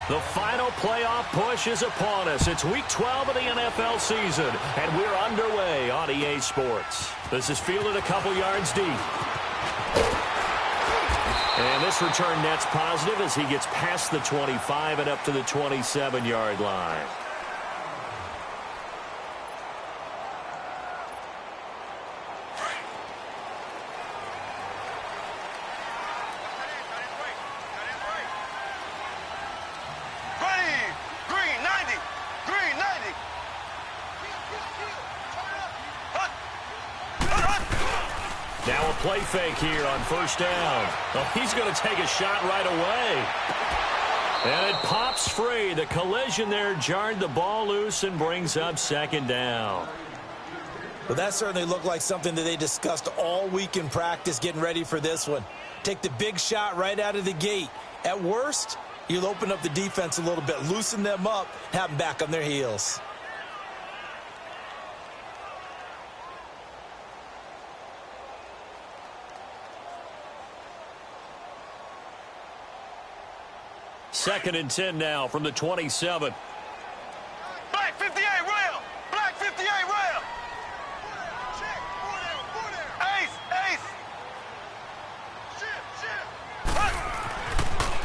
The final playoff push is upon us. It's Week 12 of the NFL season, and we're underway on EA Sports. This is fielded a couple yards deep. And this return net's positive as he gets past the 25 and up to the 27-yard line. Now a play fake here on first down. Oh, he's going to take a shot right away. And it pops free. The collision there jarred the ball loose and brings up second down. Well, that certainly looked like something that they discussed all week in practice getting ready for this one. Take the big shot right out of the gate. At worst, you'll open up the defense a little bit, loosen them up, have them back on their heels. Second and 10 now from the 27. Black 58 rail! Black 58 rail! Ace!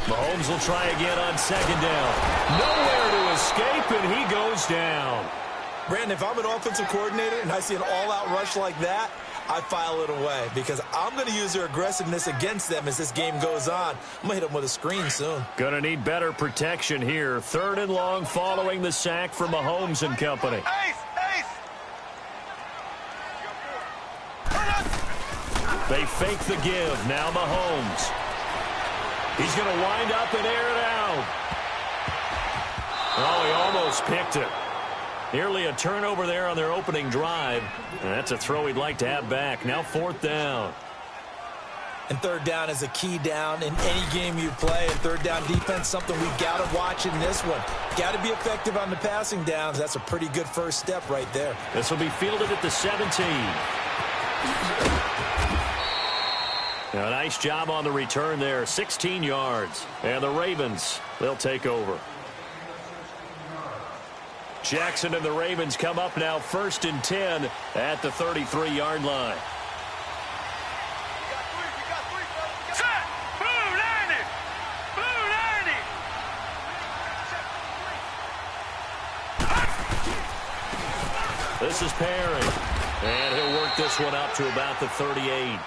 Mahomes will try again on second down. Nowhere to escape, and he goes down. Brandon, if I'm an offensive coordinator and I see an all-out rush like that, I file it away because I'm going to use their aggressiveness against them as this game goes on. I'm going to hit them with a screen soon. Going to need better protection here. Third and long following the sack from Mahomes and company. Ace! They fake the give. Now Mahomes. He's going to wind up and air it out. Oh, he almost picked it. Nearly a turnover there on their opening drive. And that's a throw he'd like to have back. Now fourth down. And third down is a key down in any game you play. And third down defense, something we got to watch in this one. Got to be effective on the passing downs. That's a pretty good first step right there. This will be fielded at the 17. Now, a nice job on the return there. 16 yards. And the Ravens, they'll take over. Jackson and the Ravens come up now first and 10 at the 33-yard line. Set! Blue 90! Blue 90! This is Perry. And he'll work this one up to about the 38.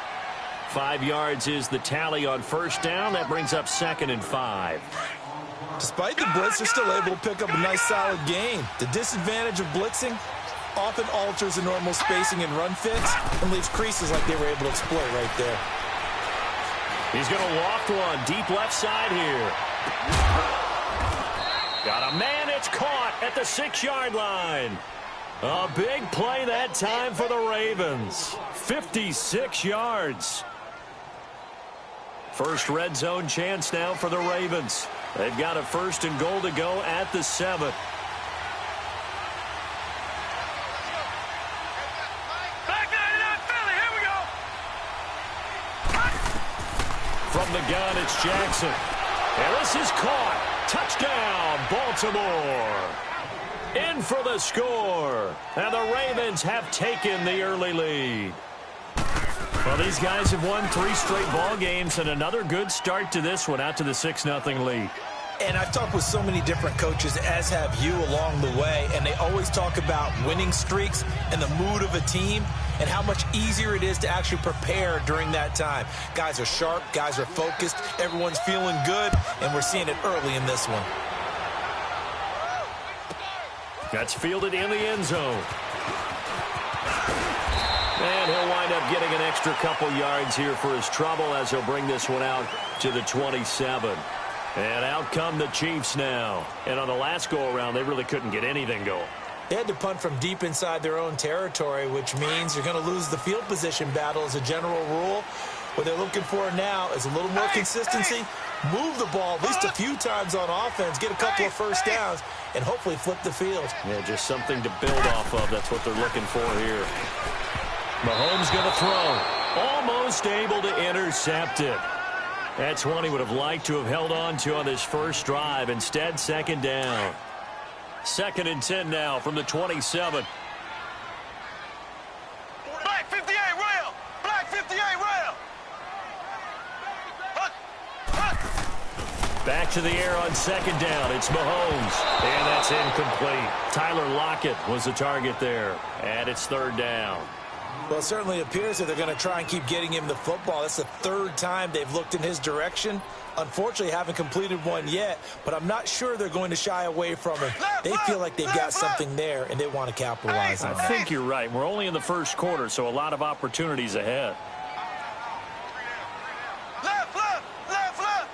5 yards is the tally on first down. That brings up second and 5. Despite the blitz, they're still able to pick up a nice solid gain. The disadvantage of blitzing often alters the normal spacing and run fits and leaves creases like they were able to exploit right there. He's going to loft one deep left side here. Got a man, it's caught at the 6-yard line. A big play that time for the Ravens. 56 yards. First red zone chance now for the Ravens. They've got a first and goal to go at the 7. Back 99 Philly, here we go! From the gun, it's Jackson. And this is caught. Touchdown, Baltimore. In for the score. And the Ravens have taken the early lead. Well, these guys have won 3 straight ball games and another good start to this one out to the 6-0 lead. And I've talked with so many different coaches, as have you, along the way, and they always talk about winning streaks and the mood of a team and how much easier it is to actually prepare during that time. Guys are sharp, guys are focused, everyone's feeling good, and we're seeing it early in this one. That's fielded in the end zone. And he'll wind up getting an extra couple yards here for his trouble as he'll bring this one out to the 27. And out come the Chiefs now. And on the last go-around, they really couldn't get anything going. They had to punt from deep inside their own territory, which means you're going to lose the field position battle as a general rule. What they're looking for now is a little more consistency, move the ball at least a few times on offense, get a couple of first downs, and hopefully flip the field. Yeah, just something to build off of. That's what they're looking for here. Mahomes going to throw. Almost able to intercept it. That's one he would have liked to have held on to on this first drive. Instead, second down. 2nd and 10 now from the 27. Black 58, rail. Black 58, rail. Back to the air on 2nd down. It's Mahomes. And that's incomplete. Tyler Lockett was the target there. And it's 3rd down. Well, it certainly appears that they're going to try and keep getting him the football. That's the 3rd time they've looked in his direction. Unfortunately, haven't completed one yet, but I'm not sure they're going to shy away from him. They feel like they've got something there, and they want to capitalize on it. I think you're right. We're only in the first quarter, so a lot of opportunities ahead. Left, left, left, left.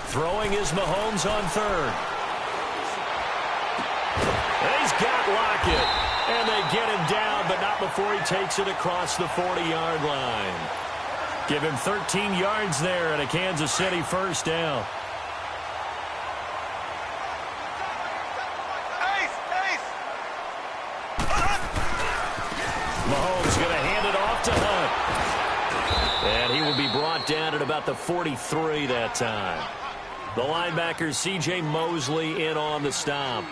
Throwing is Mahomes on 3rd. And he's got Lockett. And they get him down, but not before he takes it across the 40-yard line. Give him 13 yards there and a Kansas City first down. Mahomes going to hand it off to Hunt. And he will be brought down at about the 43 that time. The linebacker, C.J. Mosley, in on the stop.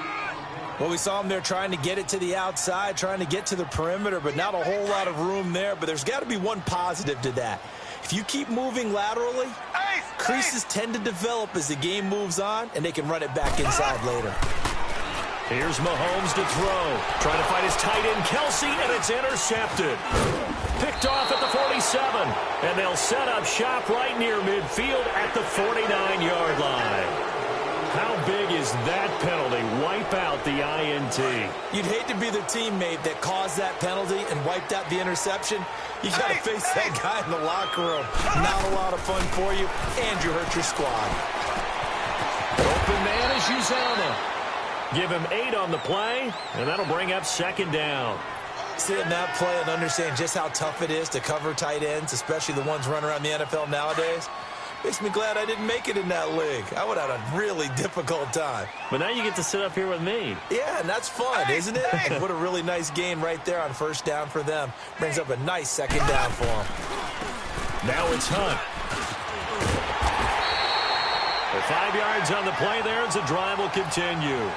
Well, we saw him there trying to get it to the outside, trying to get to the perimeter, but not a whole lot of room there. But there's got to be one positive to that. If you keep moving laterally, creases tend to develop as the game moves on, and they can run it back inside later. Here's Mahomes to throw. Trying to find his tight end, Kelsey, and it's intercepted. Picked off at the 47, and they'll set up shop right near midfield at the 49-yard line. How big is that penalty? Wipe out the INT. You'd hate to be the teammate that caused that penalty and wiped out the interception. You got to face that guy in the locker room. Not a lot of fun for you, and you hurt your squad. Open man is Uzama. Give him 8 on the play, and that'll bring up 2nd down. Seeing that play and understand just how tough it is to cover tight ends, especially the ones running around the NFL nowadays, makes me glad I didn't make it in that league. I would have had a really difficult time. But now you get to sit up here with me. Yeah, and that's fun, isn't it? What a really nice gain right there on first down for them. Brings up a nice 2nd down for them. Now it's Hunt. The 5 yards on the play there as the drive will continue.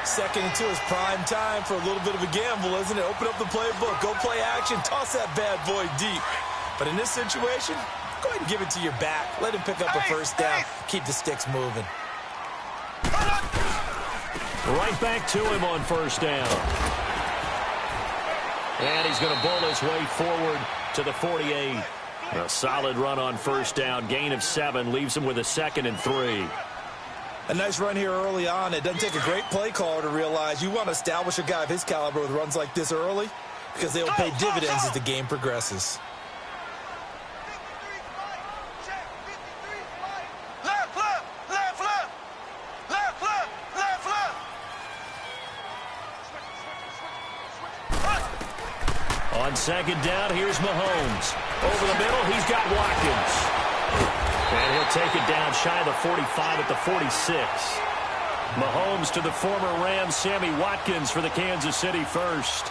2nd and 2 is prime time for a little bit of a gamble, isn't it? Open up the playbook, go play action, toss that bad boy deep. But in this situation, go ahead and give it to your back. Let him pick up a first down. Keep the sticks moving. Right back to him on first down. And he's going to bowl his way forward to the 48. A solid run on first down. Gain of 7 leaves him with a 2nd and 3. A nice run here early on. It doesn't take a great play caller to realize you want to establish a guy of his caliber with runs like this early because they will pay dividends as the game progresses. On 2nd down, here's Mahomes. Over the middle, he's got Watkins. And he'll take it down shy of the 45 at the 46. Mahomes to the former Rams, Sammy Watkins for the Kansas City first.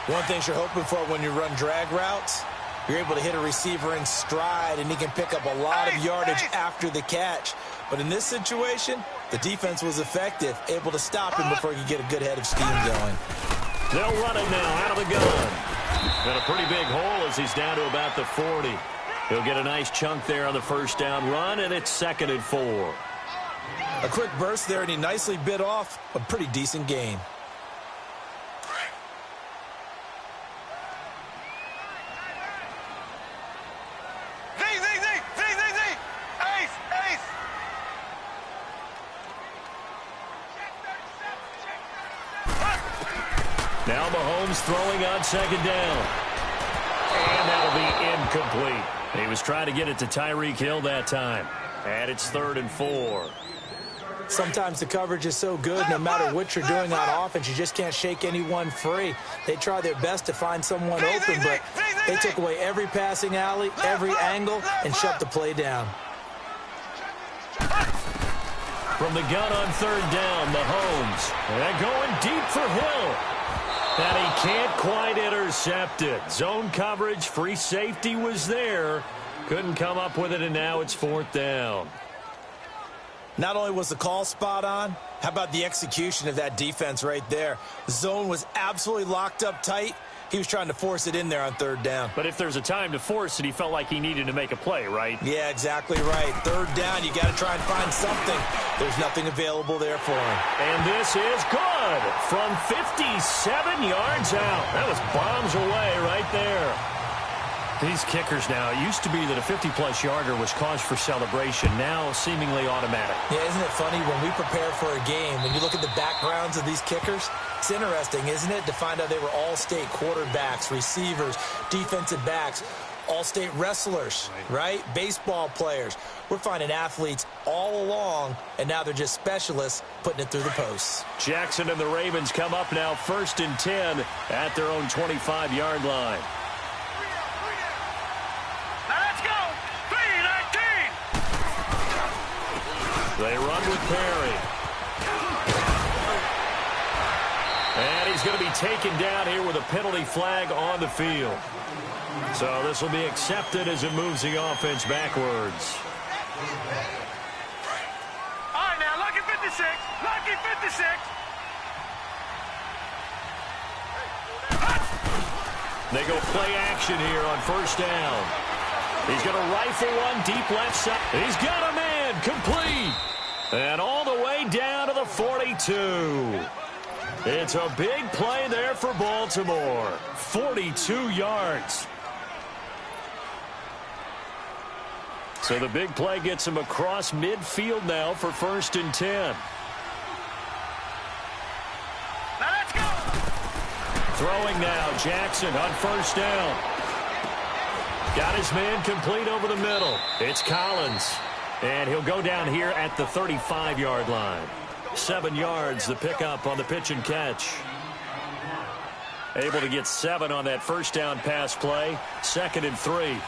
One thing you're hoping for when you run drag routes, you're able to hit a receiver in stride, and he can pick up a lot of yardage after the catch. But in this situation, the defense was effective, able to stop him before he could get a good head of steam going. They'll run it now out of the gun. And a pretty big hole as he's down to about the 40. He'll get a nice chunk there on the first down run, and it's 2nd and 4. A quick burst there, and he nicely bit off a pretty decent gain. Now Mahomes throwing on 2nd down. And that'll be incomplete. He was trying to get it to Tyreek Hill that time. And it's 3rd and 4. Sometimes the coverage is so good, no matter what you're doing on offense, you just can't shake anyone free. They try their best to find someone open, but they took away every passing alley, every angle, and shut the play down. From the gun on 3rd down, Mahomes. And going deep for Hill. And he can't quite intercept it. Zone coverage, free safety was there. Couldn't come up with it, and now it's 4th down. Not only was the call spot on, how about the execution of that defense right there? The zone was absolutely locked up tight. He was trying to force it in there on 3rd down. But if there's a time to force it, he felt like he needed to make a play, right? Yeah, exactly right. 3rd down, you got to try and find something. There's nothing available there for him. And this is good from 57 yards out. That was bombs away right there. These kickers now, it used to be that a 50-plus yarder was cause for celebration, now seemingly automatic. Yeah, isn't it funny when we prepare for a game, when you look at the backgrounds of these kickers, it's interesting, isn't it, to find out they were all-state quarterbacks, receivers, defensive backs, all-state wrestlers, right? Baseball players. We're finding athletes all along, and now they're just specialists putting it through the posts. Jackson and the Ravens come up now 1st and 10 at their own 25-yard line. They run with Perry. And he's going to be taken down here with a penalty flag on the field. So this will be accepted as it moves the offense backwards. All right, now, lucky 56. Lucky 56. They go play action here on 1st down. He's going to rifle one deep left side. He's got a man complete. And all the way down to the 42. It's a big play there for Baltimore. 42 yards. So the big play gets him across midfield now for 1st and 10. Now let's go. Throwing now, Jackson on 1st down. Got his man complete over the middle. It's Collins. And he'll go down here at the 35-yard line. 7 yards, the pickup on the pitch and catch. Able to get 7 on that 1st down pass play. 2nd and 3.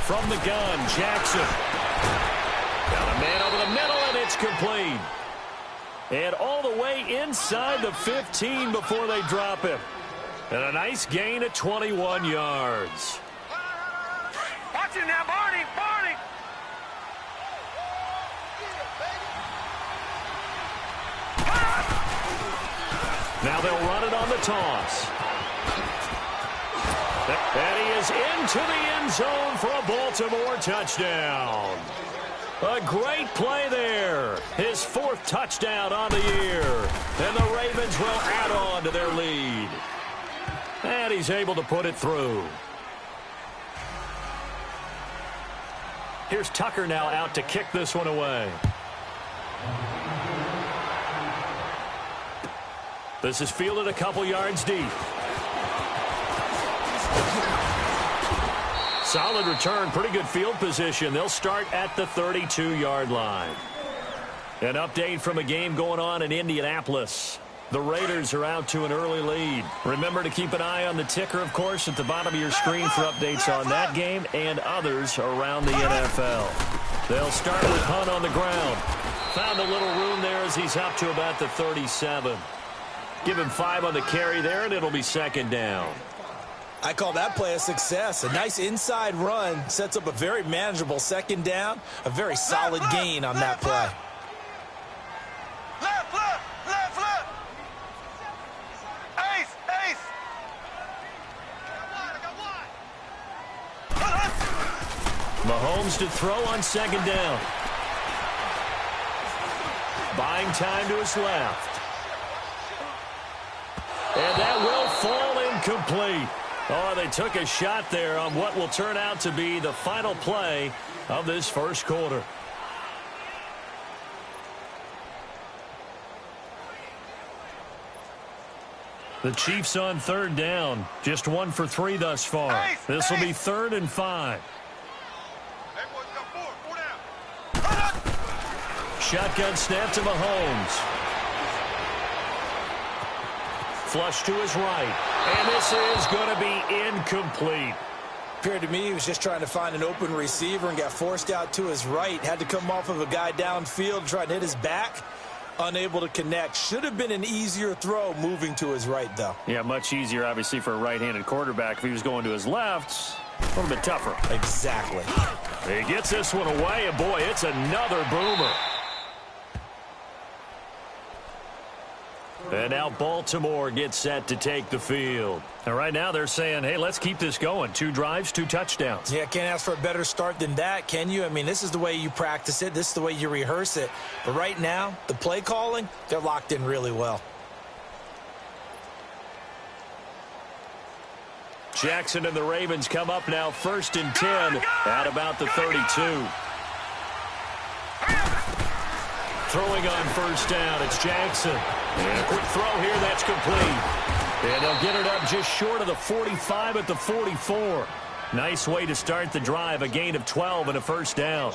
From the gun, Jackson. Got a man over the middle, and it's complete. And all the way inside the 15 before they drop him. And a nice gain at 21 yards. Watch him now, Barney. Barney. Now they'll run it on the toss. And he is into the end zone for a Baltimore touchdown. A great play there. His 4th touchdown on the year. And the Ravens will add on to their lead. And he's able to put it through. Here's Tucker now out to kick this one away. This is fielded a couple yards deep. Solid return, pretty good field position. They'll start at the 32-yard line. An update from a game going on in Indianapolis. The Raiders are out to an early lead. Remember to keep an eye on the ticker, of course, at the bottom of your screen for updates on that game and others around the NFL. They'll start with Hunt on the ground. Found a little room there as he's up to about the 37. Give him 5 on the carry there, and it'll be 2nd down. I call that play a success. A nice inside run sets up a very manageable 2nd down. A very solid gain on that play. Left, left, left, left. Ace, ace. Mahomes to throw on 2nd down. Buying time to his left. And that will fall incomplete. Oh, they took a shot there on what will turn out to be the final play of this 1st quarter. The Chiefs on 3rd down. Just 1 for 3 thus far. This will be 3rd and 5. Shotgun snap to Mahomes. Flush to his right. And this is going to be incomplete. Appeared to me he was just trying to find an open receiver and got forced out to his right. Had to come off of a guy downfield, trying to hit his back. Unable to connect. Should have been an easier throw moving to his right, though. Yeah, much easier, obviously, for a right-handed quarterback. If he was going to his left, a little bit tougher. Exactly. He gets this one away, and boy, it's another boomer. And now Baltimore gets set to take the field. And right now they're saying, hey, let's keep this going. 2 drives, 2 touchdowns. Yeah, can't ask for a better start than that, can you? I mean, this is the way you practice it. This is the way you rehearse it. But right now, the play calling, they're locked in really well. Jackson and the Ravens come up now 1st and 10 at about the 32. Throwing on 1st down, it's Jackson. And a quick throw here, that's complete. And they'll get it up just short of the 45 at the 44. Nice way to start the drive, a gain of 12 and a 1st down.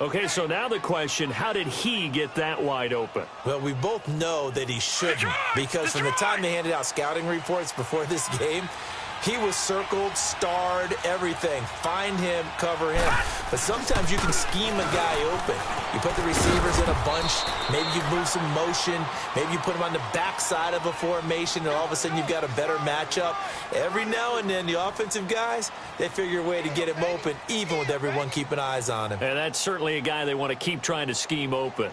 Okay, so now the question, how did he get that wide open? Well, we both know that he shouldn't, because from the time they handed out scouting reports before this game, he was circled, starred, everything. Find him, cover him. But sometimes you can scheme a guy open. You put the receivers in a bunch. Maybe you move some motion. Maybe you put them on the backside of a formation, and all of a sudden you've got a better matchup. Every now and then, the offensive guys, they figure a way to get him open, even with everyone keeping eyes on him. And that's certainly a guy they want to keep trying to scheme open.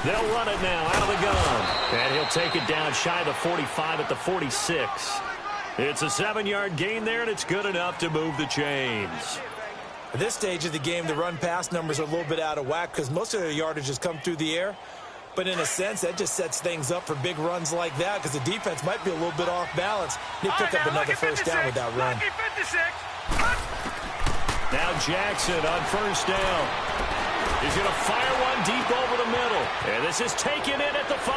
They'll run it now out of the gun. And he'll take it down shy of the 45 at the 46. It's a 7-yard gain there, and it's good enough to move the chains. At this stage of the game, the run-pass numbers are a little bit out of whack because most of their yardage has come through the air. But in a sense, that just sets things up for big runs like that because the defense might be a little bit off balance. They pick up another 1st down with that run. Now Jackson on 1st down. He's going to fire one deep over the middle. And this is taken in at the 5.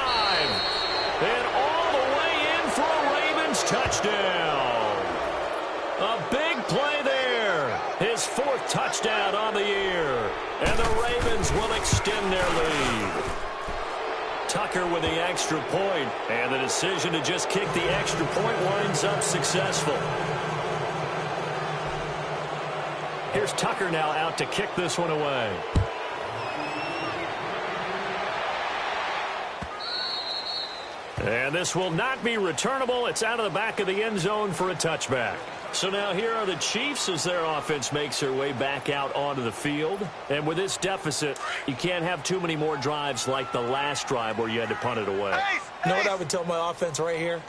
And all the way in for a Ravens touchdown. A big play there. His 4th touchdown on the year. And the Ravens will extend their lead. Tucker with the extra point. And the decision to just kick the extra point winds up successful. Here's Tucker now out to kick this one away. And this will not be returnable. It's out of the back of the end zone for a touchback. So now here are the Chiefs as their offense makes their way back out onto the field. And with this deficit, you can't have too many more drives like the last drive where you had to punt it away. You know what I would tell my offense right here?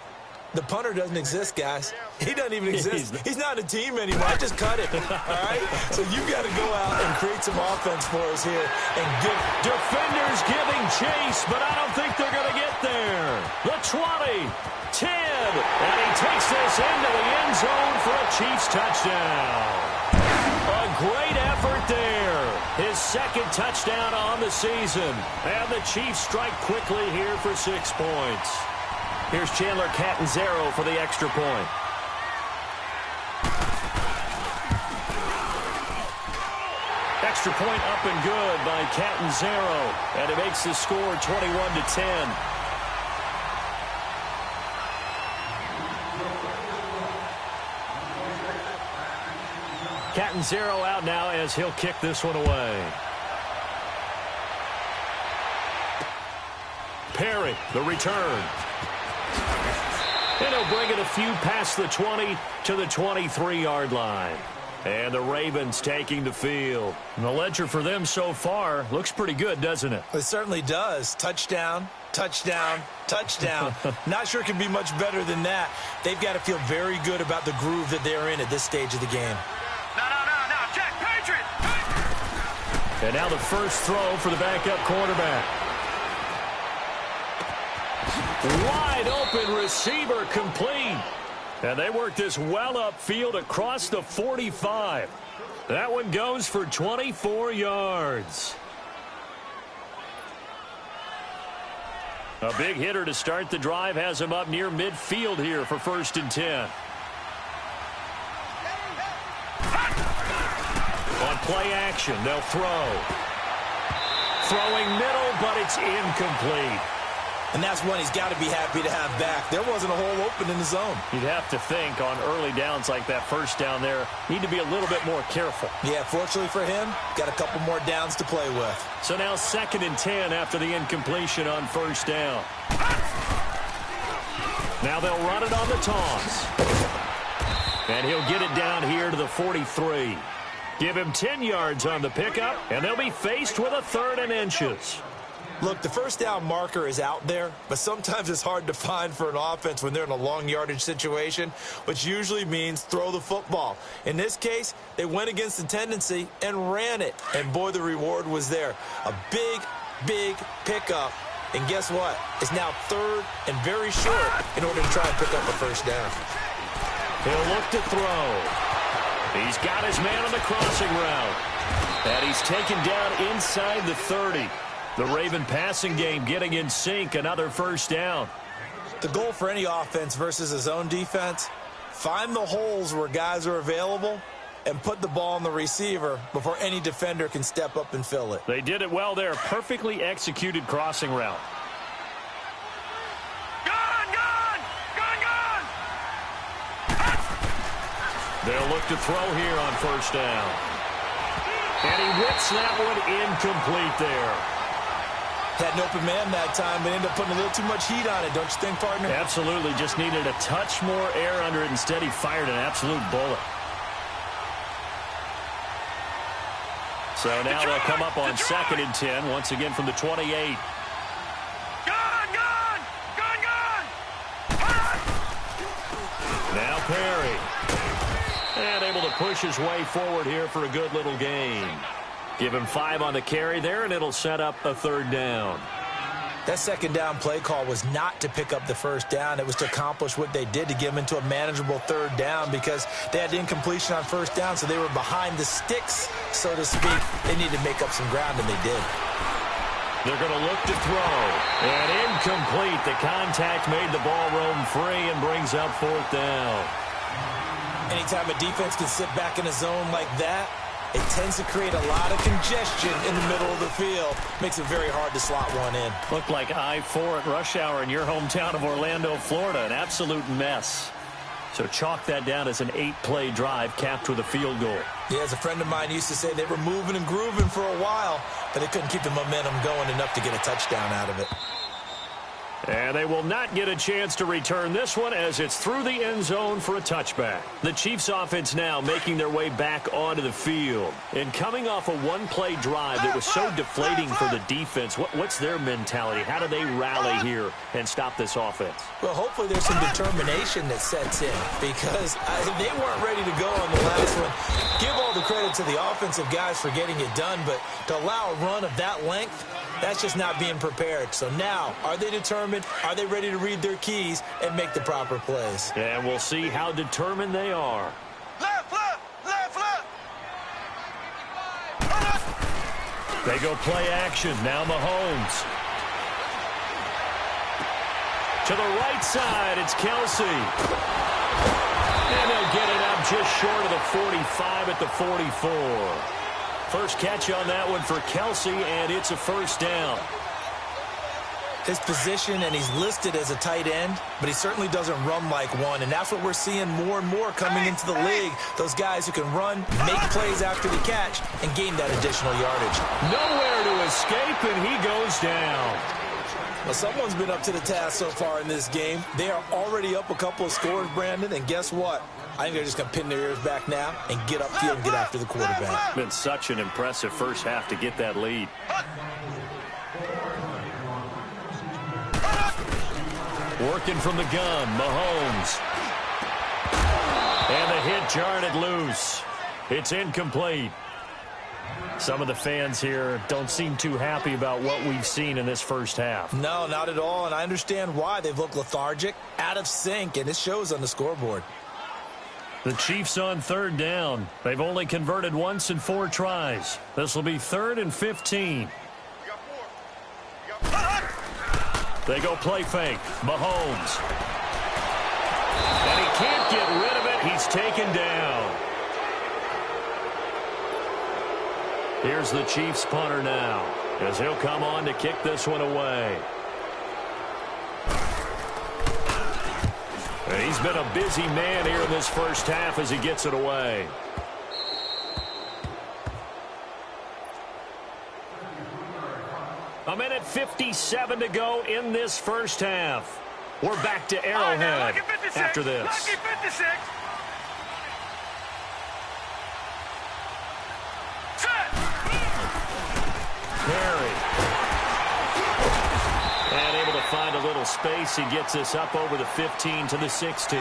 The punter doesn't exist, guys. He doesn't even exist. He's not a team anymore. I just cut it, all right? So you got to go out and create some offense for us here. And give defenders giving chase, but I don't think they're going to get there. The 20, 10, and he takes this into the end zone for a Chiefs touchdown. A great effort there. His 2nd touchdown on the season. And the Chiefs strike quickly here for 6 points. Here's Chandler Catanzaro for the extra point. Extra point up and good by Catanzaro. And it makes the score 21-10. Catanzaro out now as he'll kick this one away. Perry, the return. And he'll bring it a few past the 20 to the 23-yard line. And the Ravens taking the field. And the ledger for them so far looks pretty good, doesn't it? It certainly does. Touchdown, touchdown, touchdown. Not sure it can be much better than that. They've got to feel very good about the groove that they're in at this stage of the game. No, Jack, Patriot! And now the first throw for the backup quarterback. Wide open receiver complete. And they work this well upfield across the 45. That one goes for 24 yards. A big hitter to start the drive has him up near midfield here for 1st and 10. On play action. They'll throw. Throwing middle, but it's incomplete. And that's one he's got to be happy to have back. There wasn't a hole open in the zone. You'd have to think on early downs like that first down there, need to be a little bit more careful. Yeah, fortunately for him, got a couple more downs to play with. So now 2nd and 10 after the incompletion on first down. Now they'll run it on the toss. And he'll get it down here to the 43. Give him 10 yards on the pickup, and they'll be faced with a 3rd and inches. Look, the first down marker is out there, but sometimes it's hard to find for an offense when they're in a long yardage situation, which usually means throw the football. In this case, they went against the tendency and ran it, and boy, the reward was there. A big, big pickup, and guess what? It's now 3rd and very short in order to try and pick up a first down. He'll look to throw. He's got his man on the crossing route, and he's taken down inside the 30. The Raven passing game getting in sync, another first down. The goal for any offense versus a zone defense, find the holes where guys are available and put the ball on the receiver before any defender can step up and fill it. They did it well there. Perfectly executed crossing route. They'll look to throw here on first down. And he whips that one incomplete there. Had an open man that time, but ended up putting a little too much heat on it, don't you think, partner? Absolutely. Just needed a touch more air under it. Instead, he fired an absolute bullet. So now they'll come up on 2nd and 10, once again from the 28. Now Perry. And able to push his way forward here for a good little gain. Give him 5 on the carry there, and it'll set up a 3rd down. That 2nd down play call was not to pick up the first down. It was to accomplish what they did, to get them into a manageable 3rd down, because they had incompletion on first down, so they were behind the sticks, so to speak. They needed to make up some ground, and they did. They're going to look to throw. And incomplete. The contact made the ball roam free and brings up 4th down. Anytime a defense can sit back in a zone like that, it tends to create a lot of congestion in the middle of the field. Makes it very hard to slot one in. Looked like I-4 at rush hour in your hometown of Orlando, Florida. An absolute mess. So chalk that down as an 8-play drive capped with a field goal. Yeah, as a friend of mine used to say, they were moving and grooving for a while, but they couldn't keep the momentum going enough to get a touchdown out of it. And they will not get a chance to return this one as it's through the end zone for a touchback. The Chiefs offense now making their way back onto the field. And coming off a one-play drive that was so deflating for the defense, what's their mentality? How do they rally here and stop this offense? Well, hopefully there's some determination that sets in because they weren't ready to go on the last one. Give all the credit to the offensive guys for getting it done, but to allow a run of that length, that's just not being prepared. So now, are they determined? Are they ready to read their keys and make the proper plays? And we'll see how determined they are. Left, left, left, left. They go play action. Now Mahomes. To the right side, it's Kelsey. And they'll get it up just short of the 45 at the 44. First catch on that one for Kelsey, and it's a first down. His position, and he's listed as a tight end, but he certainly doesn't run like one, and that's what we're seeing more and more coming into the league. Those guys who can run, make plays after the catch, and gain that additional yardage. Nowhere to escape, and he goes down. Well, someone's been up to the task so far in this game. They are already up a couple of scores, Brandon, and guess what? I think they're just going to pin their ears back now and get upfield and get after the quarterback. Been such an impressive first half to get that lead. Working from the gun, Mahomes. And the hit jarred it loose. It's incomplete. Some of the fans here don't seem too happy about what we've seen in this first half. No, not at all, and I understand why. They've looked lethargic, out of sync, and it shows on the scoreboard. The Chiefs on third down. They've only converted once in 4 tries. This will be 3rd and 15. They go play fake. Mahomes. And he can't get rid of it. He's taken down. Here's the Chiefs punter now, as he'll come on to kick this one away. And he's been a busy man here in this first half as he gets it away. A minute 57 to go in this first half. We're back to Arrowhead after this. Lucky 56. Set. Perry. And able to find a little space. He gets us up over the 15 to the 16.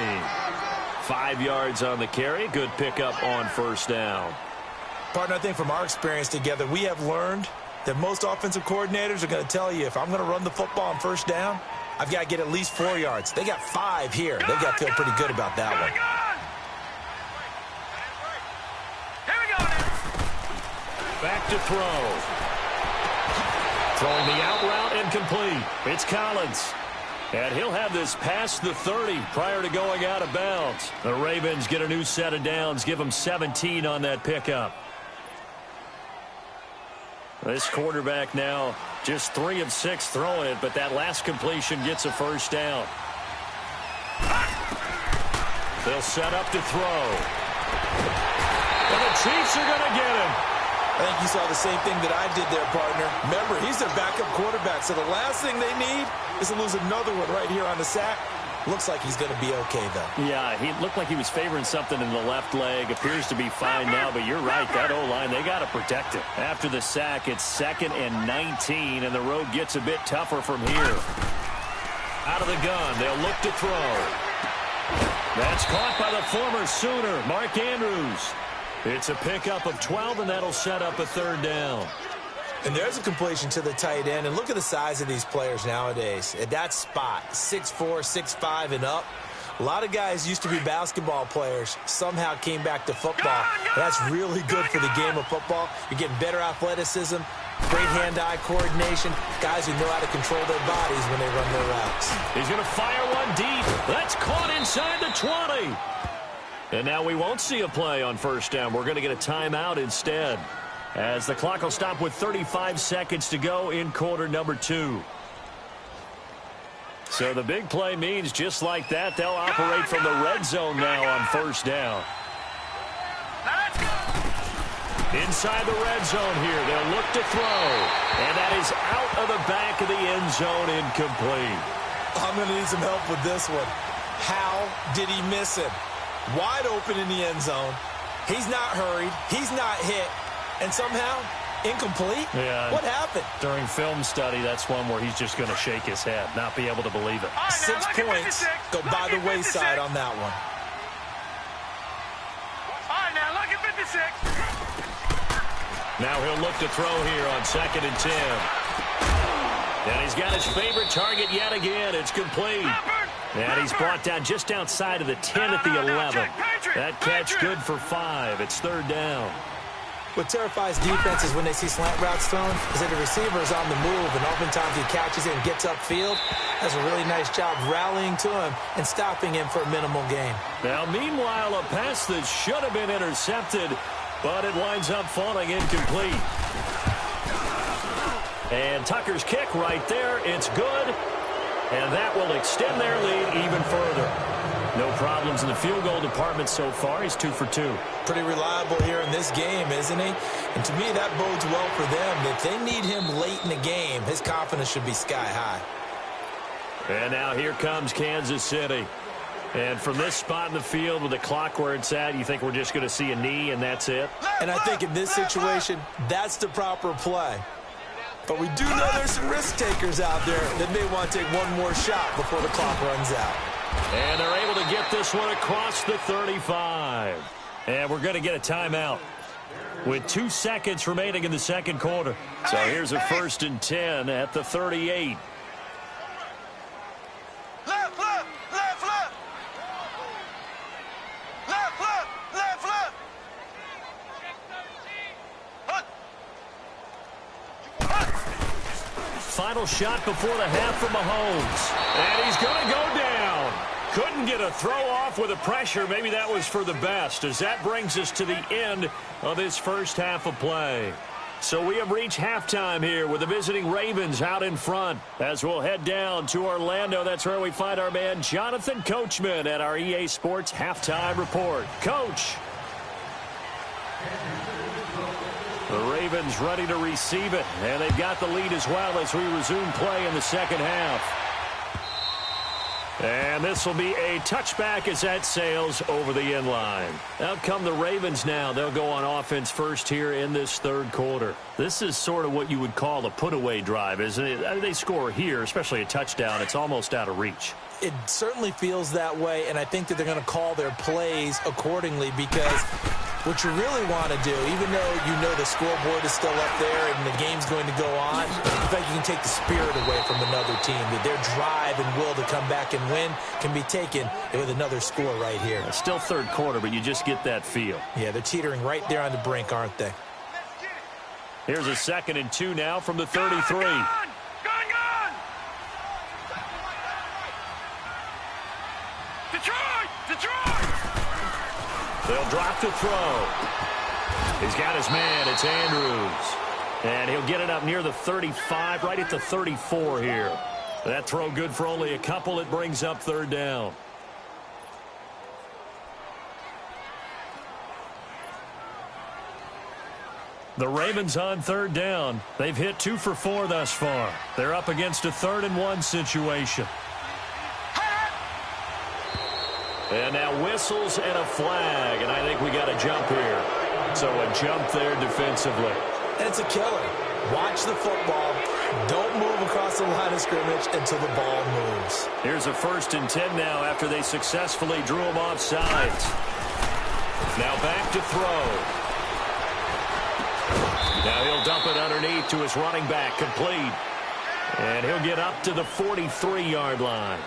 5 yards on the carry. Good pickup on first down. Partner, I think from our experience together, we have learned that most offensive coordinators are going to tell you, if I'm going to run the football on first down, I've got to get at least 4 yards. They got 5 here. They've got to feel pretty good about that one. Here we go. Back to throw. Throwing the out route incomplete. It's Collins. And he'll have this past the 30 prior to going out of bounds. The Ravens get a new set of downs, give them 17 on that pickup. This quarterback now just 3 of 6 throwing it, but that last completion gets a first down. They'll set up to throw. And the Chiefs are going to get him. I think you saw the same thing that I did there, partner. Remember, he's their backup quarterback, so the last thing they need is to lose another one right here on the sack. Looks like he's going to be okay, though. Yeah, he looked like he was favoring something in the left leg. Appears to be fine now, but you're right. That O-line, they got to protect it. After the sack, it's 2nd and 19, and the road gets a bit tougher from here. Out of the gun, they'll look to throw. That's caught by the former Sooner, Mark Andrews. It's a pickup of 12, and that'll set up a third down. And there's a completion to the tight end. And look at the size of these players nowadays. At that spot, 6'4", 6'5", and up. A lot of guys used to be basketball players, somehow came back to football. And that's really good for the game of football. You're getting better athleticism, great hand-eye coordination, guys who know how to control their bodies when they run their routes. He's going to fire one deep. That's caught inside the 20. And now we won't see a play on first down. We're going to get a timeout instead, as the clock will stop with 35 seconds to go in quarter number 2. So the big play means just like that, they'll operate from the red zone now on first down. Inside the red zone here, they'll look to throw. And that is out of the back of the end zone, incomplete. I'm going to need some help with this one. How did he miss him? Wide open in the end zone. He's not hurried. He's not hit. And somehow, incomplete? Yeah. What happened? During film study, that's one where he's just going to shake his head, not be able to believe it. 6 points go by the wayside on that one. All right, now, lucky 56. Now he'll look to throw here on 2nd and 10. And he's got his favorite target yet again. It's complete. And he's brought down just outside of the 10 at the 11. That catch good for 5. It's third down. What terrifies defenses when they see slant routes thrown is that the receiver is on the move, and oftentimes he catches it and gets upfield. Does a really nice job rallying to him and stopping him for a minimal gain. Now, meanwhile, a pass that should have been intercepted, but it winds up falling incomplete. And Tucker's kick right there. It's good. And that will extend their lead even further. No problems in the field goal department so far. He's 2 for 2. Pretty reliable here in this game, isn't he? And to me, that bodes well for them. If they need him late in the game, his confidence should be sky high. And now here comes Kansas City. And from this spot in the field with the clock where it's at, you think we're just going to see a knee and that's it? And I think in this situation, that's the proper play. But we do know there's some risk takers out there that may want to take one more shot before the clock runs out. And they're able to get this one across the 35. And we're going to get a timeout with 2 seconds remaining in the second quarter. So here's a 1st and 10 at the 38. Left, left, left, left. Left, left, left, left. Final shot before the half from Mahomes. And he's going to go down. Couldn't get a throw off with the pressure. Maybe that was for the best, as that brings us to the end of this first half of play. So we have reached halftime here with the visiting Ravens out in front. As we'll head down to Orlando, that's where we find our man Jonathan Coachman at our EA Sports Halftime Report. Coach. The Ravens ready to receive it, and they've got the lead as well as we resume play in the second half. And this will be a touchback as that sails over the end line. Out come the Ravens now. They'll go on offense first here in this third quarter. This is sort of what you would call a put-away drive, isn't it? They score here, especially a touchdown. It's almost out of reach. It certainly feels that way, and I think that they're going to call their plays accordingly because what you really want to do, even though you know the scoreboard is still up there and the game's going to go on, in fact, you can take the spirit away from another team. That their drive and will to come back and win can be taken with another score right here. It's still third quarter, but you just get that feel. Yeah, they're teetering right there on the brink, aren't they? Here's a 2nd and 2 now from the 33. They'll drop to throw. He's got his man. It's Andrews. And he'll get it up near the 35, right at the 34 here. That throw good for only a couple. It brings up third down. The Ravens on third down. They've hit 2 for 4 thus far. They're up against a 3rd and 1 situation. And now whistles and a flag, and I think we got a jump here. So a jump there defensively. And it's a killer. Watch the football. Don't move across the line of scrimmage until the ball moves. Here's a 1st and 10 now after they successfully drew him off sides. Now back to throw. Now he'll dump it underneath to his running back, complete. And he'll get up to the 43-yard line.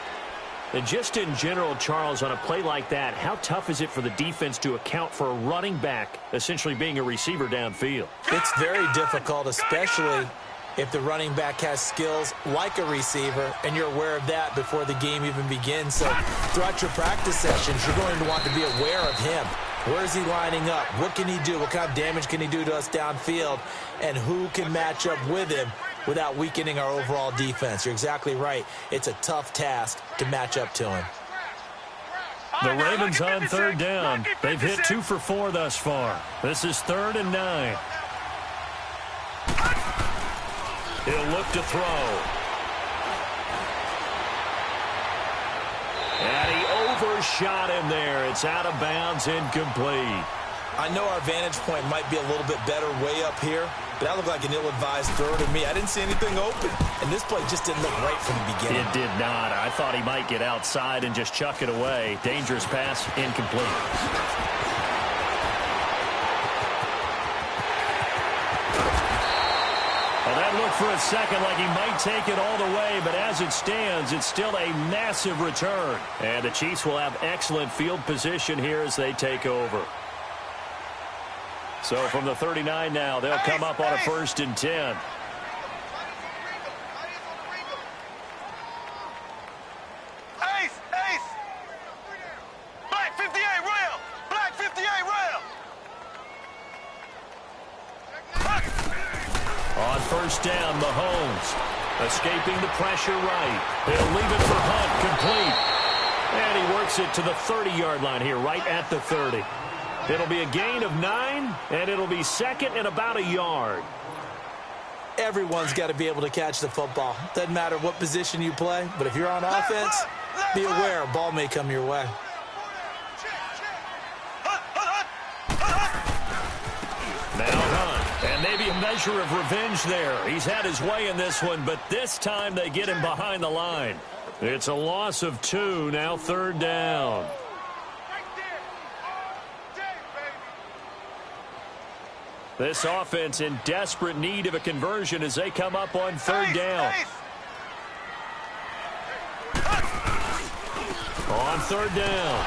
And just in general, Charles, on a play like that, how tough is it for the defense to account for a running back essentially being a receiver downfield? It's very difficult, especially if the running back has skills like a receiver, and you're aware of that before the game even begins. So throughout your practice sessions, you're going to want to be aware of him. Where is he lining up? What can he do? What kind of damage can he do to us downfield? And who can match up with him without weakening our overall defense? You're exactly right. It's a tough task to match up to him. The Ravens on third down. They've hit 2 for 4 thus far. This is 3rd and 9. He'll look to throw. And he overshot him there. It's out of bounds, incomplete. I know our vantage point might be a little bit better way up here, but that looked like an ill-advised throw to me. I didn't see anything open, and this play just didn't look right from the beginning. It did not. I thought he might get outside and just chuck it away. Dangerous pass, incomplete. Well, that looked for a second like he might take it all the way, but as it stands, it's still a massive return. And the Chiefs will have excellent field position here as they take over. So from the 39 now, they'll come up on a 1st and 10. Black 58 rail! Black 58 rail! On 1st down, Mahomes escaping the pressure right. He'll leave it for Hunt, complete. And he works it to the 30-yard line here, right at the 30. It'll be a gain of 9, and it'll be 2nd and about a yard. Everyone's got to be able to catch the football. Doesn't matter what position you play, but if you're on offense, be aware, a ball may come your way. Now Hunt, and maybe a measure of revenge there. He's had his way in this one, but this time they get him behind the line. It's a loss of 2, now 3rd down. This offense in desperate need of a conversion as they come up on 3rd down. On 3rd down,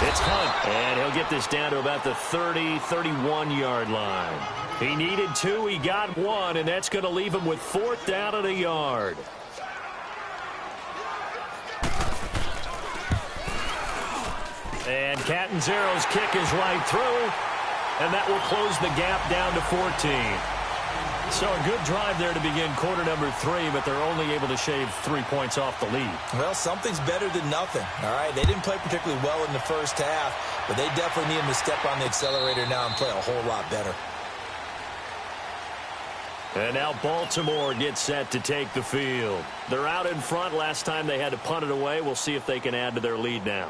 it's Hunt, and he'll get this down to about the 30, 31-yard line. He needed 2, he got 1, and that's going to leave him with 4th down and a yard. And Catanzaro's kick is right through. And that will close the gap down to 14. So a good drive there to begin quarter number 3, but they're only able to shave 3 points off the lead. Well, something's better than nothing, all right? They didn't play particularly well in the first half, but they definitely need them to step on the accelerator now and play a whole lot better. And now Baltimore gets set to take the field. They're out in front. Last time they had to punt it away. We'll see if they can add to their lead now.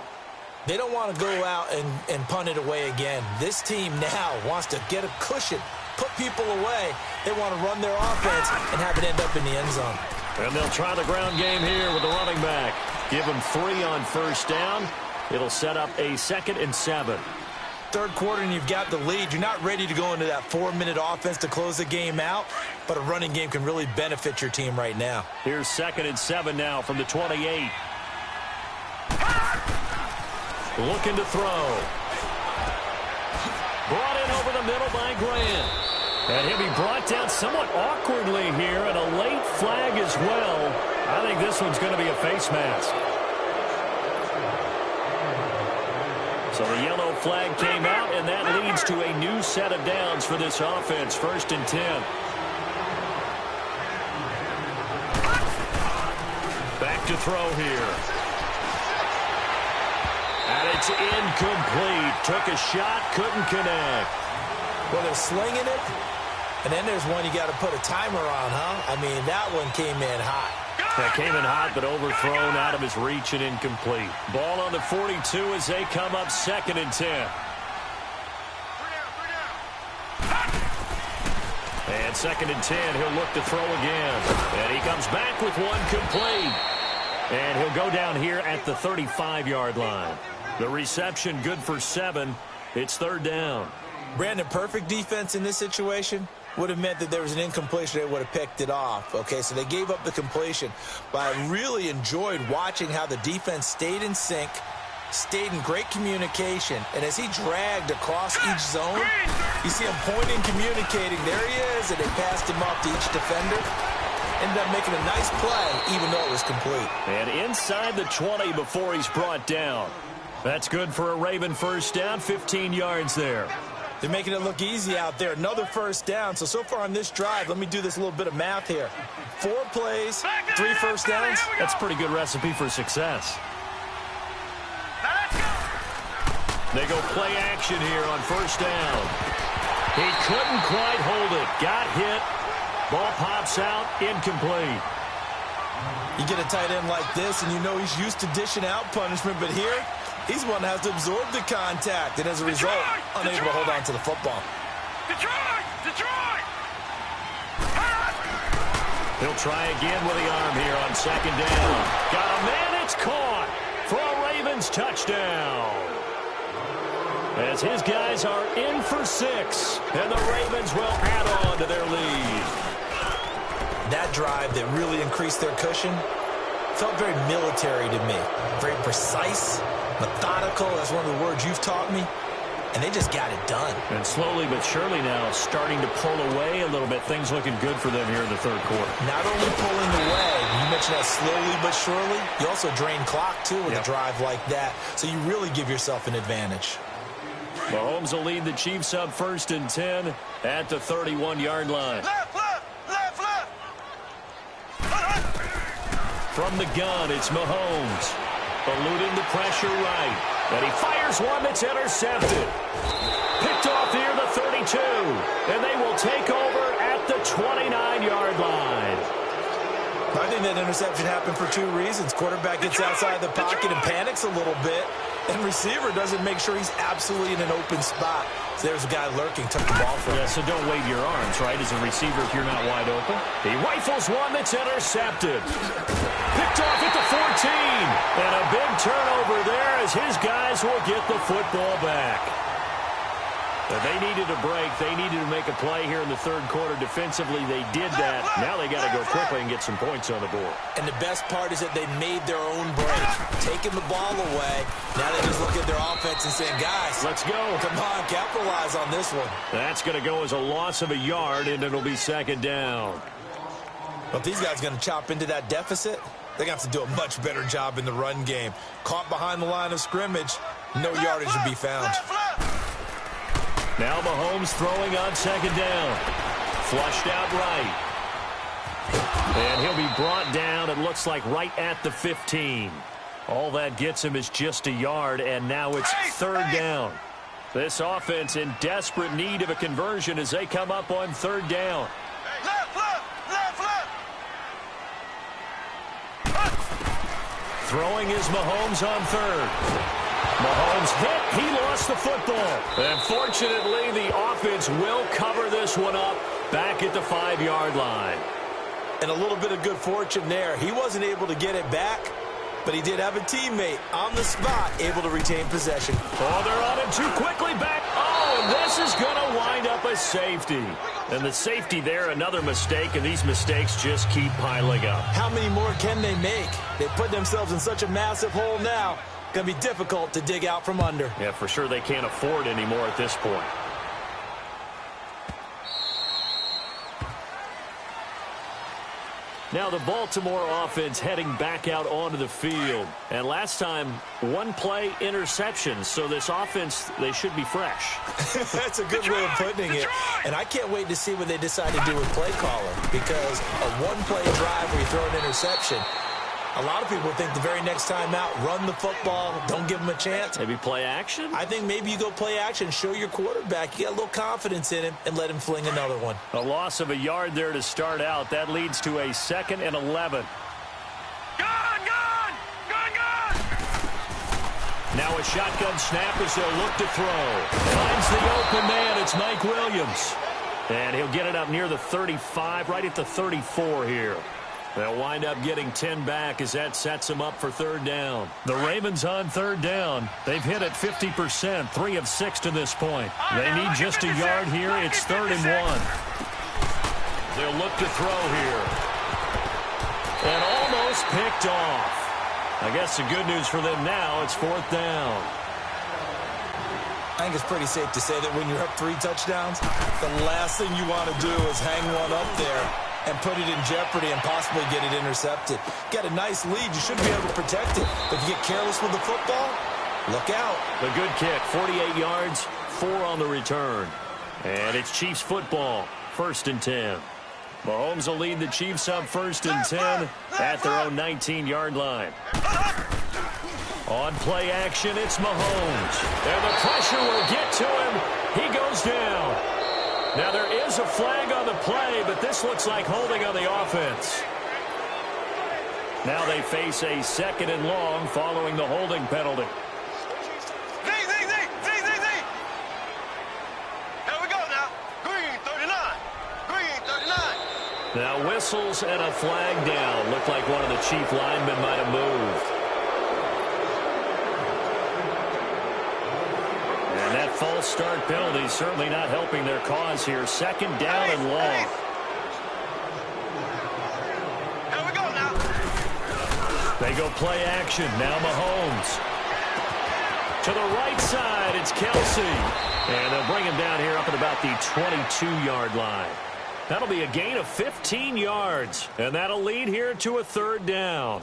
They don't want to go out and punt it away again. This team now wants to get a cushion, put people away. They want to run their offense and have it end up in the end zone. And they'll try the ground game here with the running back. Give them 3 on first down. It'll set up a 2nd and 7. Third quarter and you've got the lead. You're not ready to go into that 4-minute offense to close the game out, but a running game can really benefit your team right now. Here's 2nd and 7 now from the 28. Looking to throw. Brought in over the middle by Grant. And he'll be brought down somewhat awkwardly here, and a late flag as well. I think this one's going to be a face mask. So the yellow flag came out, and that leads to a new set of downs for this offense. 1st and 10. Back to throw here. And it's incomplete. Took a shot, couldn't connect. Well, they're slinging it, and then there's one you got to put a timer on, huh? I mean, that one came in hot. That came in hot, but overthrown out of his reach and incomplete. Ball on the 42 as they come up 2nd and 10. And 2nd and 10, he'll look to throw again. And he comes back with one complete. And he'll go down here at the 35-yard line. The reception good for 7. It's 3rd down. Brandon, perfect defense in this situation would have meant that there was an incompletion. They would have picked it off. Okay, so they gave up the completion. But I really enjoyed watching how the defense stayed in sync, stayed in great communication. And as he dragged across each zone, you see him pointing, communicating. There he is, and they passed him off to each defender. Ended up making a nice play, even though it was complete. And inside the 20 before he's brought down. That's good for a Raven first down, 15 yards there. They're making it look easy out there. Another first down. So far on this drive, let me do this little bit of math here. 4 plays, 3 first downs. That's a pretty good recipe for success. They go play action here on first down. He couldn't quite hold it. Got hit. Ball pops out. Incomplete. You get a tight end like this, and you know he's used to dishing out punishment, but here, he's one that has to absorb the contact, and as a result, unable to hold on to the football. He'll try again with the arm here on 2nd down. Got a man, it's caught for a Ravens touchdown. As his guys are in for 6, and the Ravens will add on to their lead. That drive that really increased their cushion felt very military to me. Very precise, methodical. That's one of the words you've taught me. And they just got it done. And slowly but surely now starting to pull away a little bit. Things looking good for them here in the 3rd quarter. Not only pulling away, you mentioned that slowly but surely, you also drain clock, too, with a drive like that. So you really give yourself an advantage. Mahomes will lead the Chiefs up 1st and 10 at the 31-yard line. Left. From the gun, it's Mahomes. Eluding the pressure right. And he fires one that's intercepted. Picked off near the 32. And they will take over at the 29-yard line. I think that interception happened for 2 reasons. Quarterback gets outside the pocket and panics a little bit. And receiver doesn't make sure he's absolutely in an open spot. So there's a guy lurking, took the ball from him. Yeah, so don't wave your arms, right, as a receiver if you're not wide open. He rifles one that's intercepted. Picked off at the 14. And a big turnover there as his guys will get the football back. But they needed a break. They needed to make a play here in the 3rd quarter. Defensively, they did that. Now they got to go quickly and get some points on the board. And the best part is that they made their own break. Taking the ball away. Now they just look at their offense and saying, guys, let's go. Come on, capitalize on this one. That's going to go as a loss of a yard, and it'll be 2nd down. Well, if these guys are going to chop into that deficit, they're going to have to do a much better job in the run game. Caught behind the line of scrimmage, no yardage to be found. Now Mahomes throwing on 2nd down. Flushed out right. And he'll be brought down, it looks like, right at the 15. All that gets him is just a yard, and now it's third down. This offense in desperate need of a conversion as they come up on third down. Left, left, left, left. Throwing is Mahomes on third. Mahomes hit. He lost the football. And fortunately, the offense will cover this one up back at the 5-yard line. And a little bit of good fortune there. He wasn't able to get it back, but he did have a teammate on the spot able to retain possession. Oh, they're on him too quickly back. Oh, and this is going to wind up a safety. And the safety there, another mistake, and these mistakes just keep piling up. How many more can they make? They put themselves in such a massive hole now. Going to be difficult to dig out from under. Yeah, for sure they can't afford any more at this point. Now the Baltimore offense heading back out onto the field. And last time, one play interception. So this offense, they should be fresh. That's a good way of putting it. And I can't wait to see what they decide to do with play caller. Because a one-play drive where you throw an interception, a lot of people think the very next time out, run the football, don't give them a chance. Maybe play action? I think maybe you go play action, show your quarterback. You got a little confidence in him, and let him fling another one. A loss of a yard there to start out. That leads to a 2nd and 11. Gun, gun, gun, gun. Now a shotgun snap as they'll look to throw. Finds the open man. It's Mike Williams. And he'll get it up near the 35, right at the 34 here. They'll wind up getting 10 back as that sets them up for third down. The Ravens on third down. They've hit it 50%, 3 of 6 to this point. They need just a yard here. It's 3rd and 1. They'll look to throw here. And almost picked off. I guess the good news for them now, it's 4th down. I think it's pretty safe to say that when you're up 3 touchdowns, the last thing you want to do is hang one up there and put it in jeopardy and possibly get it intercepted. Get a nice lead, you should be able to protect it. But if you get careless with the football, look out. The good kick, 48 yards, 4 on the return. And it's Chiefs football, 1st and 10. Mahomes will lead the Chiefs up 1st and 10 at their own 19-yard line. On play action, it's Mahomes. And the pressure will get to him. He goes down. Now, there is a flag on the play, but this looks like holding on the offense. Now they face a 2nd and long following the holding penalty. Z. Here we go now. Green 39. Green 39. Now whistles and a flag down. Looked like one of the Chief linemen might have moved. That false start penalty certainly not helping their cause here. 2nd down and long. Here we go now. They go play action. Now Mahomes. To the right side, it's Kelsey. And they'll bring him down here up at about the 22-yard line. That'll be a gain of 15 yards. And that'll lead here to a 3rd down.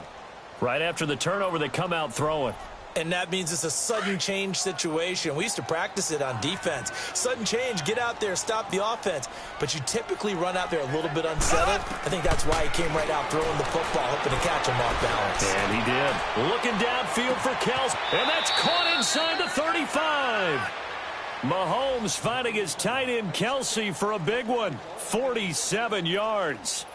Right after the turnover, they come out throwing. And that means it's a sudden change situation. We used to practice it on defense. Sudden change, get out there, stop the offense. But you typically run out there a little bit unsettled. I think that's why he came right out throwing the football, hoping to catch him off balance. And he did. Looking downfield for Kels. And that's caught inside the 35. Mahomes finding his tight end Kelsey for a big one. 47 yards.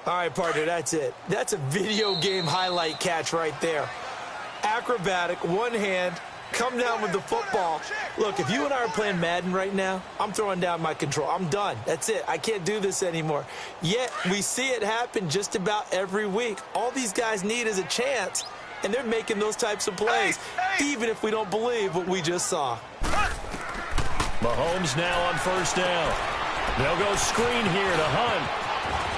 All right, partner, that's it. That's a video game highlight catch right there. Acrobatic, one hand, come down with the football. Look, if you and I are playing Madden right now, I'm throwing down my control. I'm done. That's it. I can't do this anymore. Yet, we see it happen just about every week. All these guys need is a chance, and they're making those types of plays, even if we don't believe what we just saw. Mahomes now on 1st down. They'll go screen here to Hunt.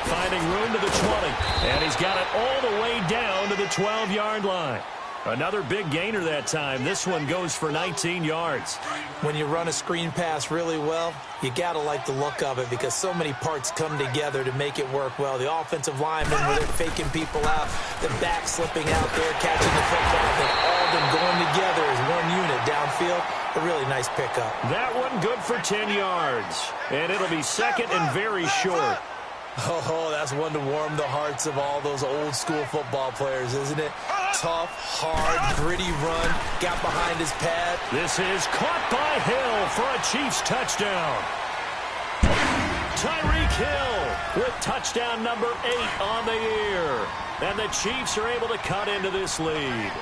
Finding room to the 20, and he's got it all the way down to the 12-yard line. Another big gainer that time. This one goes for 19 yards. When you run a screen pass really well, you got to like the look of it because so many parts come together to make it work well. The offensive linemen, where they're faking people out, the back slipping out there, catching the football, then all of them going together as one unit downfield. field. A really nice pickup. That one good for 10 yards. And it'll be second and very short. Oh, that's one to warm the hearts of all those old school football players, isn't it? Tough, hard, gritty run. Got behind his pad. This is caught by Hill for a Chiefs touchdown. Tyreek Hill with touchdown number 8 on the year. And the Chiefs are able to cut into this lead.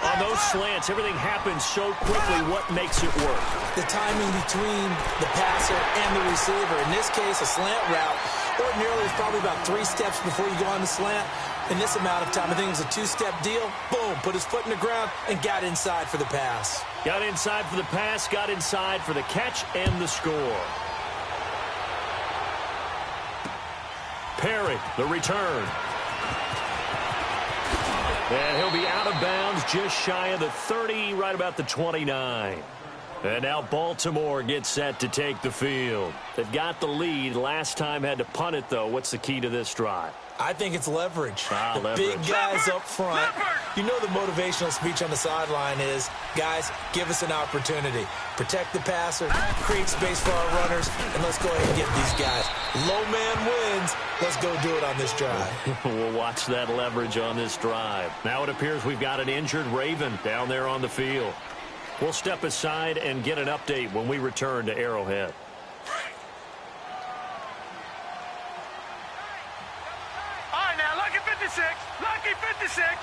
On those slants, everything happens so quickly. What makes it work? The timing between the passer and the receiver. In this case, a slant route. Ordinarily, it's probably about 3 steps before you go on the slant. In this amount of time, I think it was a 2-step deal. Boom, put his foot in the ground and got inside for the pass. Got inside for the pass, got inside for the catch and the score. Perry, the return. And he'll be out of bounds just shy of the 30, right about the 29. And now Baltimore gets set to take the field. They've got the lead. Last time had to punt it, though. What's the key to this drive? I think it's leverage. The leverage. Big guys up front. You know the motivational speech on the sideline is, guys, give us an opportunity. Protect the passer, create space for our runners, and let's go ahead and get these guys. Low man wins. Let's go do it on this drive. We'll watch that leverage on this drive. Now it appears we've got an injured Raven down there on the field. We'll step aside and get an update when we return to Arrowhead. Lucky 56.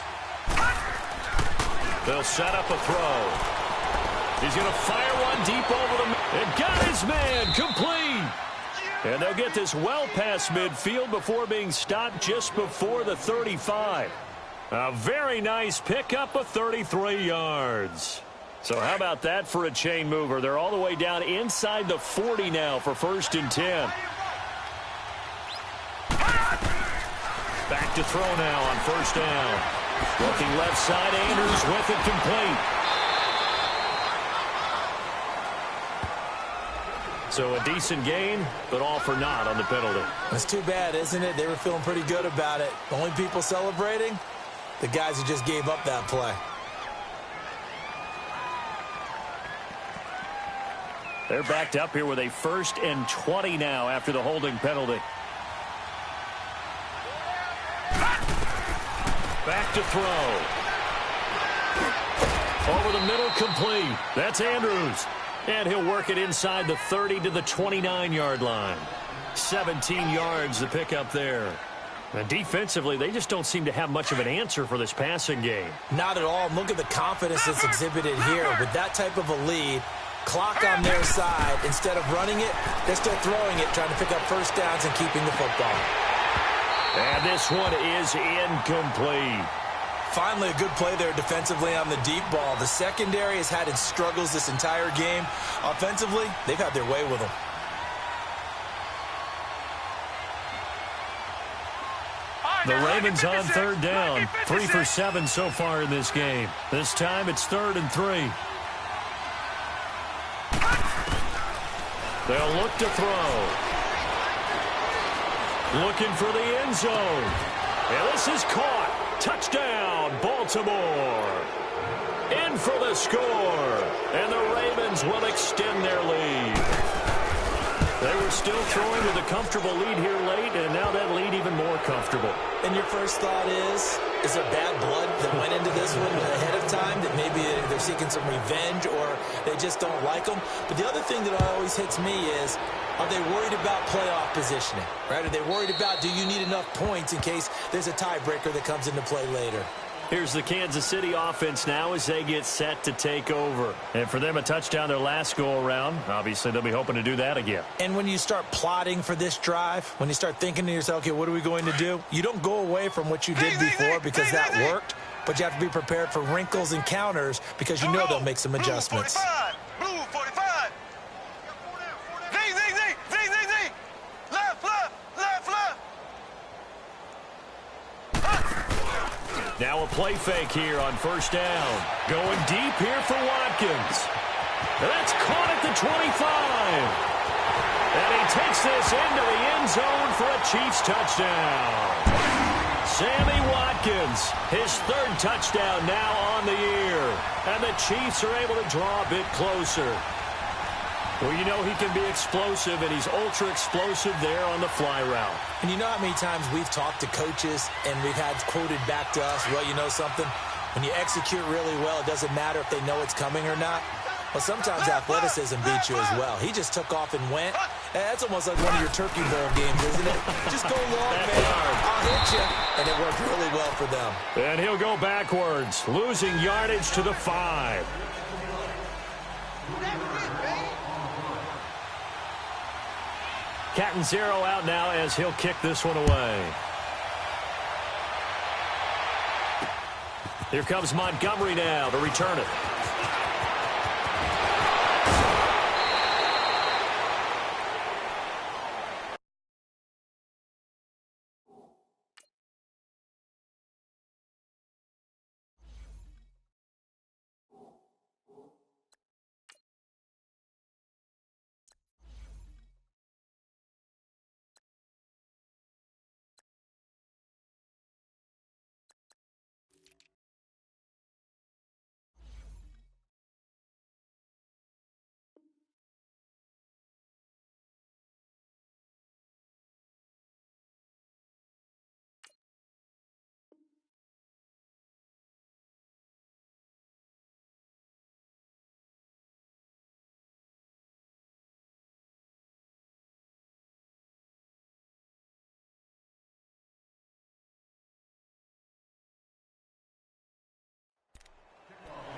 They'll set up a throw. He's going to fire one deep over the... And got his man complete. And they'll get this well past midfield before being stopped just before the 35. A very nice pickup of 33 yards. So how about that for a chain mover? They're all the way down inside the 40 now for 1st and 10. Back to throw now on 1st down. Looking left side, Andrews with it complete. So a decent gain, but all for naught on the penalty. That's too bad, isn't it? They were feeling pretty good about it. The only people celebrating, the guys who just gave up that play. They're backed up here with a 1st and 20 now after the holding penalty. Back to throw. Over the middle, complete. That's Andrews. And he'll work it inside the 30 to the 29-yard line. 17 yards to pick up there. And defensively, they just don't seem to have much of an answer for this passing game. Not at all. Look at the confidence that's exhibited here. With that type of a lead, clock on their side, instead of running it, they're still throwing it, trying to pick up 1st downs and keeping the football. And this one is incomplete. Finally, a good play there defensively on the deep ball. The secondary has had its struggles this entire game. Offensively, they've had their way with them. The Ravens on 3rd down. 3 for 7 so far in this game. This time it's 3rd and 3. They'll look to throw. Looking for the end zone. And this is caught. Touchdown, Baltimore. In for the score. And the Ravens will extend their lead. They were still throwing with a comfortable lead here late, and now that lead even more comfortable. And your first thought is there bad blood that went into this one ahead of time, that maybe they're seeking some revenge or they just don't like them? But the other thing that always hits me is, are they worried about playoff positioning? Right? Are they worried about, do you need enough points in case there's a tiebreaker that comes into play later? Here's the Kansas City offense now as they get set to take over. And for them, a touchdown their last go-around. Obviously, they'll be hoping to do that again. And when you start plotting for this drive, when you start thinking to yourself, okay, what are we going to do? You don't go away from what you did before because that worked, but you have to be prepared for wrinkles and counters because you know they'll make some adjustments. Blue 45. Z. Left. Now a play fake here on 1st down. Going deep here for Watkins. That's caught at the 25. And he takes this into the end zone for a Chiefs touchdown. Sammy Watkins, his third touchdown now on the year. And the Chiefs are able to draw a bit closer. Well, you know he can be explosive, and he's ultra-explosive there on the fly route. And you know how many times we've talked to coaches and we've had quoted back to us, well, you know something? When you execute really well, it doesn't matter if they know it's coming or not. Well, sometimes athleticism beats you as well. He just took off and went. That's almost like one of your Turkey Bowl games, isn't it? Just go long, man. I'll hit you. And it worked really well for them. And he'll go backwards, losing yardage to the 5. Cat and zero out now as he'll kick this one away. Here comes Montgomery now to return it.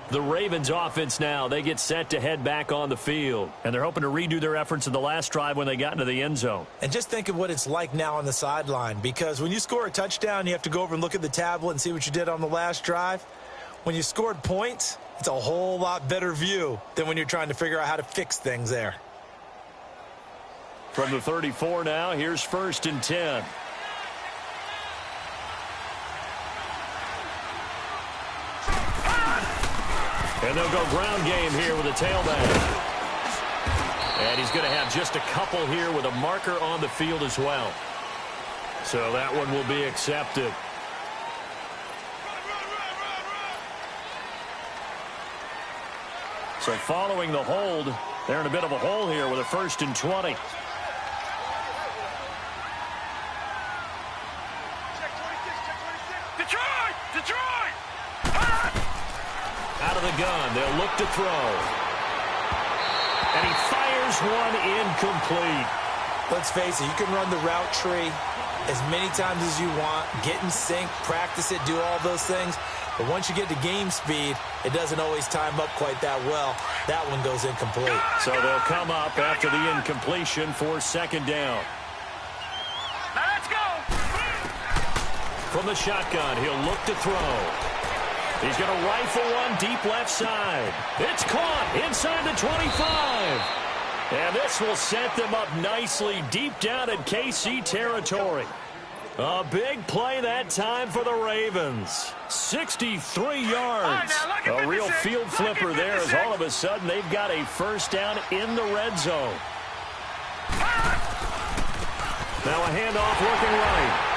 The Ravens offense now, they get set to head back on the field. And they're hoping to redo their efforts in the last drive when they got into the end zone. And just think of what it's like now on the sideline, because when you score a touchdown, you have to go over and look at the tablet and see what you did on the last drive. When you scored points, it's a whole lot better view than when you're trying to figure out how to fix things there. From the 34 now, here's 1st and 10. And they'll go ground game here with a tailback. And he's going to have just a couple here with a marker on the field as well. So that one will be accepted. So following the hold, they're in a bit of a hole here with a 1st and 20. Detroit! Out of the gun, they'll look to throw. And he fires one incomplete. Let's face it, you can run the route tree as many times as you want, get in sync, practice it, do all those things. But once you get to game speed, it doesn't always time up quite that well. That one goes incomplete. So they'll come up after the incompletion for 2nd down. Now let's go! From the shotgun, he'll look to throw. He's going to rifle one deep left side. It's caught inside the 25. And this will set them up nicely deep down in KC territory. A big play that time for the Ravens. 63 yards. A real field flipper there as all of a sudden they've got a 1st down in the red zone. Now a handoff looking right.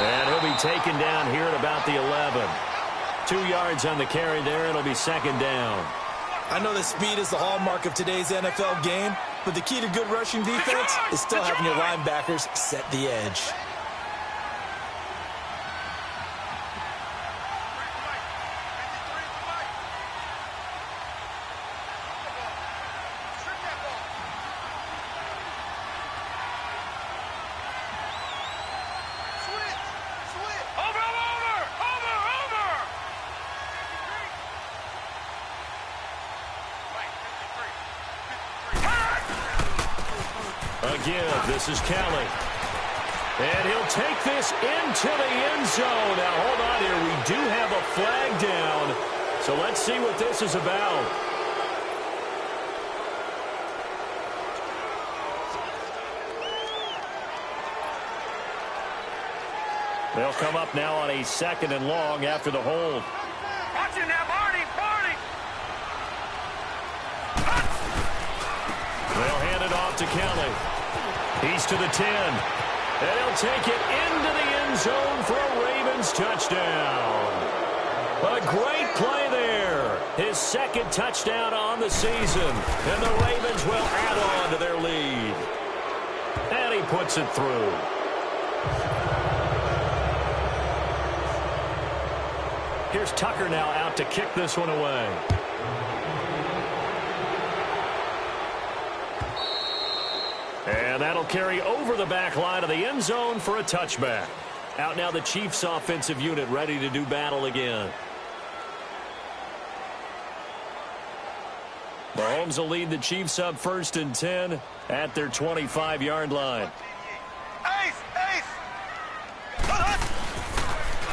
And he'll be taken down here at about the 11. 2 yards on the carry there. It'll be 2nd down. I know that speed is the hallmark of today's NFL game, but the key to good rushing defense is still having your linebackers set the edge. Again, this is Kelly. And he'll take this into the end zone. Now, hold on here. We do have a flag down. So let's see what this is about. They'll come up now on a 2nd and long after the hold. Watch it now, Barney! They'll hand it off to Kelly. He's to the 10. And he'll take it into the end zone for a Ravens touchdown. A great play there. His second touchdown on the season. And the Ravens will add on to their lead. And he puts it through. Here's Tucker now out to kick this one away. And that'll carry over the back line of the end zone for a touchback. Out now the Chiefs offensive unit ready to do battle again. Mahomes will lead the Chiefs up 1st and 10 at their 25-yard line.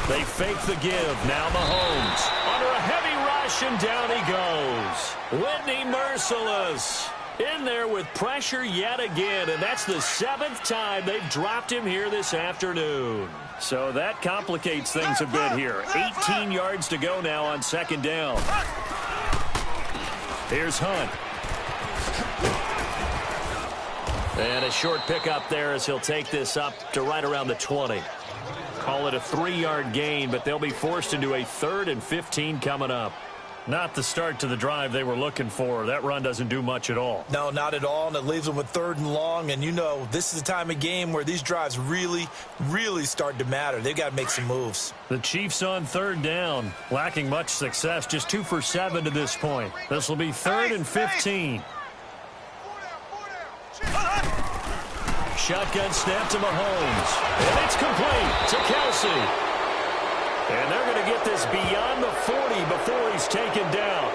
They fake the give. Now Mahomes under a heavy rush, and down he goes. Whitney merciless. In there with pressure yet again, and that's the 7th time they've dropped him here this afternoon. So that complicates things a bit here. 18 yards to go now on 2nd down. Here's Hunt. And a short pickup there as he'll take this up to right around the 20. Call it a 3-yard gain, but they'll be forced into a 3rd and 15 coming up. Not the start to the drive they were looking for. That run doesn't do much at all. No, not at all, and it leaves them with 3rd and long. And, you know, this is the time of game where these drives really, really start to matter. They've got to make some moves. The Chiefs on 3rd down, lacking much success, just 2 for 7 to this point. This will be 3rd and 15. Shotgun snap to Mahomes. And it's complete to Kelsey. And they're going to get this beyond the 40 before he's taken down.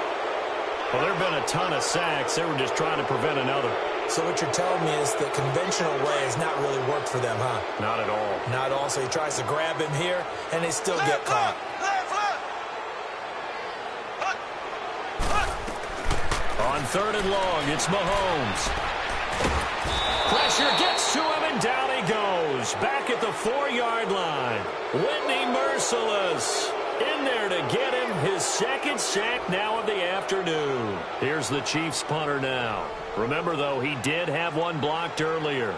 Well, there have been a ton of sacks. They were just trying to prevent another. So what you're telling me is the conventional way has not really worked for them, huh? Not at all. Not at all. So he tries to grab him here, and they still get caught. On 3rd and long, it's Mahomes. Pressure gets to him, and down he goes. Back at the 4-yard line. Whitney merciless. In there to get him his 2nd sack now of the afternoon. Here's the Chiefs punter now. Remember, though, he did have one blocked earlier.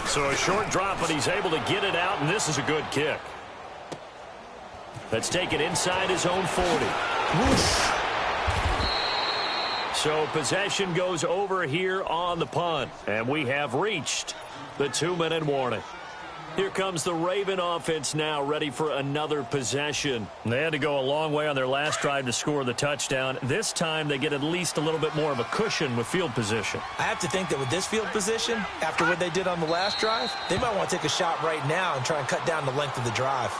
So a short drop, but he's able to get it out, and this is a good kick. Let's take it inside his own 40. Whoosh. So possession goes over here on the punt, and we have reached the 2-minute warning. Here comes the Raven offense now, ready for another possession. They had to go a long way on their last drive to score the touchdown. This time they get at least a little bit more of a cushion with field position. I have to think that with this field position, after what they did on the last drive, they might want to take a shot right now and try and cut down the length of the drive.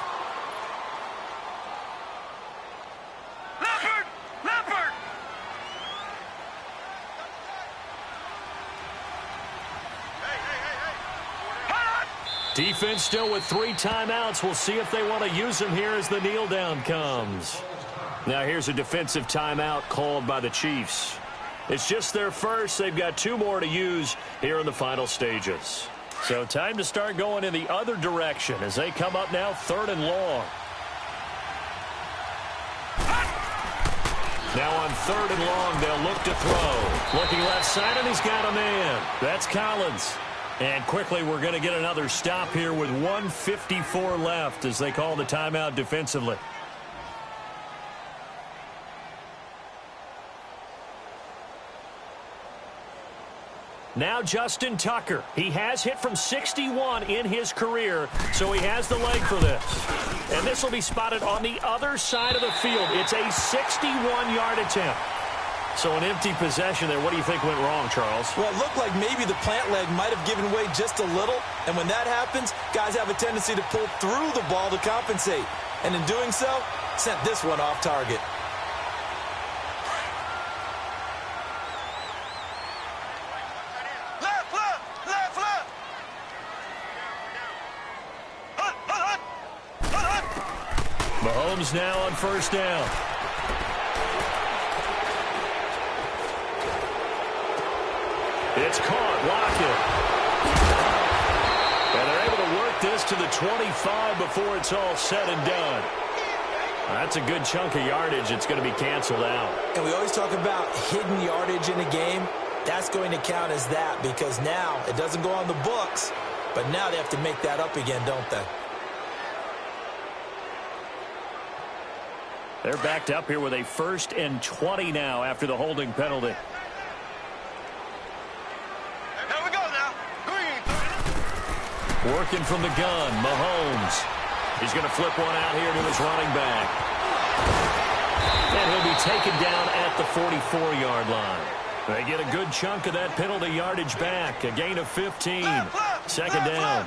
Defense still with 3 timeouts. We'll see if they want to use them here as the kneel down comes. Now here's a defensive timeout called by the Chiefs. It's just their first. They've got 2 more to use here in the final stages. So time to start going in the other direction as they come up now 3rd and long. Now on 3rd and long, they'll look to throw. Looking left side, and he's got a man. That's Collins. And quickly, we're going to get another stop here with 1:54 left as they call the timeout defensively. Now Justin Tucker. He has hit from 61 in his career, so he has the leg for this. And this will be spotted on the other side of the field. It's a 61-yard attempt. So an empty possession there. What do you think went wrong, Charles? Well, it looked like maybe the plant leg might have given way just a little. And when that happens, guys have a tendency to pull through the ball to compensate. And in doing so, sent this one off target. Mahomes now on 1st down. It's caught. Lockett. And take this to the 25 before it's all said and done. That's a good chunk of yardage. It's going to be canceled out. And we always talk about hidden yardage in a game. That's going to count as that because now it doesn't go on the books, but now they have to make that up again, don't they? They're backed up here with a 1st and 20 now after the holding penalty. Here we go now. Green. Working from the gun, Mahomes. He's going to flip one out here to his running back. And he'll be taken down at the 44-yard line. They get a good chunk of that penalty yardage back. A gain of 15. 2nd down.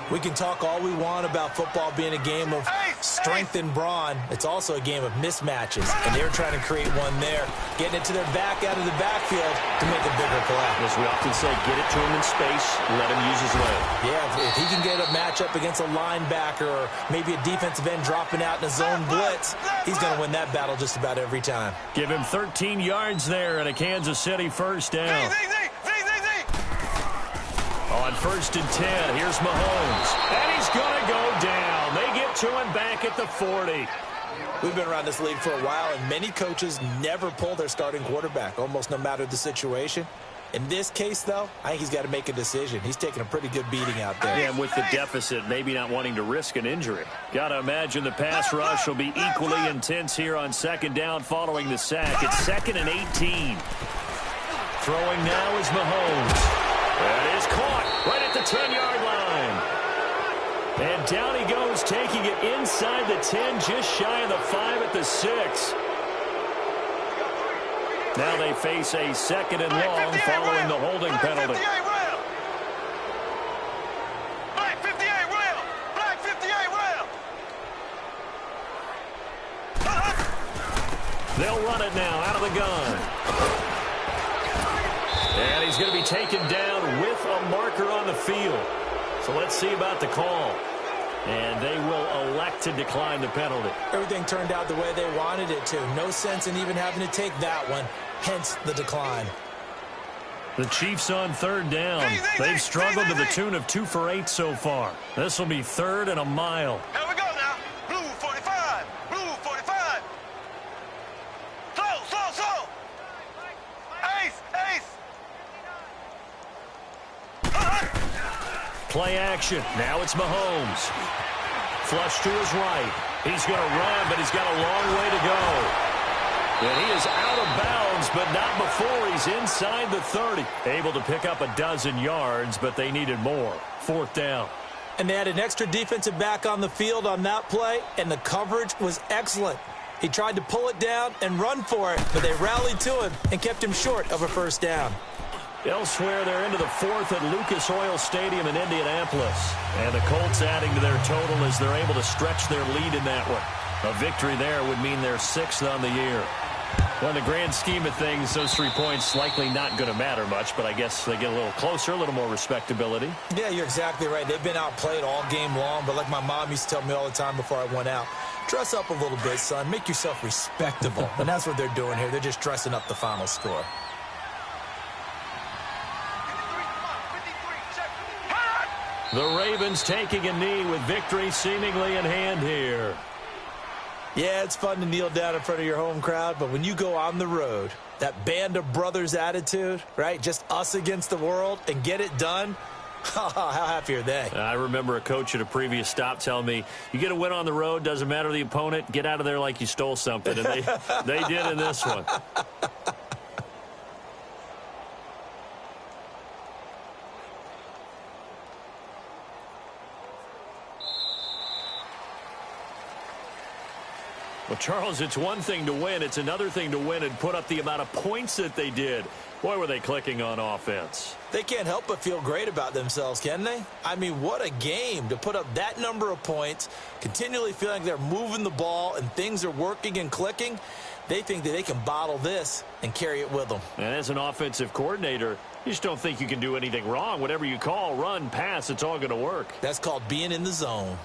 We can talk all we want about football being a game of strength and brawn. It's also a game of mismatches, and they're trying to create one there, getting it to their back out of the backfield to make a bigger play. As we often say, get it to him in space, let him use his leg. Yeah, if he can get a matchup against a linebacker or maybe a defensive end dropping out in a zone blitz, he's going to win that battle just about every time. Give him 13 yards there and a Kansas City 1st down. On 1st and 10, here's Mahomes. And he's going to go down. They get to him back at the 40. We've been around this league for a while, and many coaches never pull their starting quarterback, almost no matter the situation. In this case, though, I think he's got to make a decision. He's taking a pretty good beating out there. Yeah, and with the deficit, maybe not wanting to risk an injury. Got to imagine the pass rush will be equally intense here on 2nd down following the sack. It's 2nd and 18. Throwing now is Mahomes. That is caught right at the 10-yard line. And down he goes, taking it inside the 10, just shy of the 5 at the 6. Now they face a 2nd and long following the holding penalty. Black 58 rail. Black 58 rail. They'll run it now out of the gun. And he's going to be taken down with a marker on the field. So let's see about the call. And they will elect to decline the penalty. Everything turned out the way they wanted it to. No sense in even having to take that one, hence the decline. The Chiefs on 3rd down. They've struggled to the tune of 2 for 8 so far. This will be 3rd and a mile. Here we go now. Blue 45. Blue 45. Slow. Ace. Play action. Now it's Mahomes. Flush to his right. He's going to run, but he's got a long way to go. And he is out of bounds, but not before he's inside the 30. Able to pick up a dozen yards, but they needed more. 4th down. And they had an extra defensive back on the field on that play, and the coverage was excellent. He tried to pull it down and run for it, but they rallied to him and kept him short of a 1st down. Elsewhere, they're into the 4th at Lucas Oil Stadium in Indianapolis. And the Colts adding to their total as they're able to stretch their lead in that one. A victory there would mean they're 6th on the year. Well, in the grand scheme of things, those 3 points likely not going to matter much, but I guess they get a little closer, a little more respectability. Yeah, you're exactly right. They've been outplayed all game long, but like my mom used to tell me all the time before I went out, dress up a little bit, son. Make yourself respectable. And that's what they're doing here. They're just dressing up the final score. The Ravens taking a knee with victory seemingly in hand here. Yeah, it's fun to kneel down in front of your home crowd, but when you go on the road, that band of brothers attitude, right, just us against the world, and get it done, how happy are they? I remember a coach at a previous stop telling me, you get a win on the road, doesn't matter the opponent, get out of there like you stole something. And they did in this one. Well, Charles, it's one thing to win. It's another thing to win and put up the amount of points that they did. Boy, were they clicking on offense. They can't help but feel great about themselves, can they? I mean, what a game to put up that number of points, continually feeling like they're moving the ball and things are working and clicking. They think that they can bottle this and carry it with them. And as an offensive coordinator, you just don't think you can do anything wrong. Whatever you call, run, pass, it's all going to work. That's called being in the zone.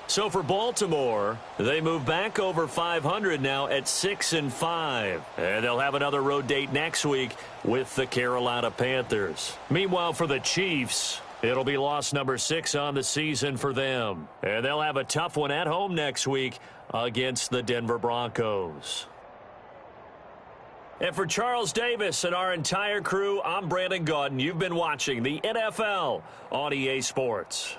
So for Baltimore, they move back over 500 now at 6-5. And they'll have another road date next week with the Carolina Panthers. Meanwhile, for the Chiefs, It'll be loss number 6 on the season for them. And they'll have a tough one at home next week against the Denver Broncos. And for Charles Davis and our entire crew, I'm Brandon Gaudin. You've been watching the NFL on EA Sports.